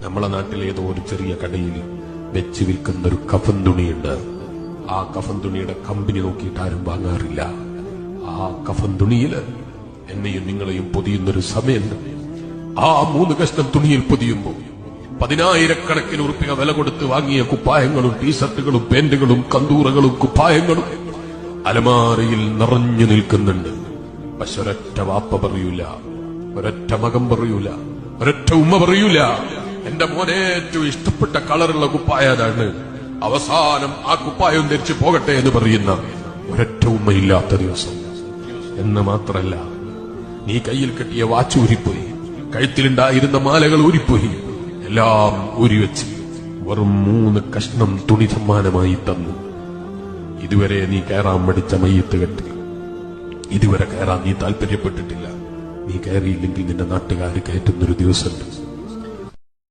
നമ്മളെ നാട്ടിലെ ഏതോ ഒരു ചെറിയ കടയിൽ വെച്ച് വിൽക്കുന്ന ഒരു കഫൻ തുണിയുണ്ട്. ആ കഫൻ തുണിയുടെ കമ്പനി നോക്കിയിട്ട് ആരും വാങ്ങാറില്ല. ആ കഫൻ തുണിയിൽ എന്നെയും നിങ്ങളെയും പൊതിയുന്നൊരു സമയമുണ്ട്. ആ 3 കഷ്ണം തുണിയിൽ പൊതിയുമ്പോൾ 10,000-കണക്കിന് ഉറുപ്പിക വില കൊടുത്ത് വാങ്ങിയ കുപ്പായങ്ങളും ടീഷർട്ടുകളും പാന്റുകളും കന്തൂറകളും കുപ്പായങ്ങളും അലമാരയിൽ നിറഞ്ഞു നിൽക്കുന്നുണ്ട്. പക്ഷെ ഒരൊറ്റ വാപ്പ പറയൂല, ഒരൊറ്റ മകൻ പറയൂല, ഒരൊറ്റ ഉമ്മ പറയൂല എന്റെ മോനെ ഏറ്റവും ഇഷ്ടപ്പെട്ട കളറുള്ള കുപ്പായതാണ്, അവസാനം ആ കുപ്പായം ധരിച്ചു പോകട്ടെ എന്ന് പറയുന്ന ഒരൊറ്റ ഉമ്മയില്ലാത്ത ദിവസം. എന്ന് മാത്രല്ല, നീ കയ്യിൽ കെട്ടിയ വാച്ച് ഊരിപ്പോയി, കഴുത്തിലുണ്ടായിരുന്ന മാലകൾ ഊരിപ്പോയി, എല്ലാം ഊരിവെച്ച് വെറും 3 കഷ്ണം തുണി സമ്മാനമായി തന്നു. ഇതുവരെ നീ കയറാൻ മടിച്ച മയ്യത്ത് കെട്ടി, ഇതുവരെ കയറാൻ നീ താല്പര്യപ്പെട്ടിട്ടില്ല. നീ കയറിയില്ലെങ്കിൽ നിന്റെ നാട്ടുകാർ കയറ്റുന്നൊരു ദിവസമുണ്ട്.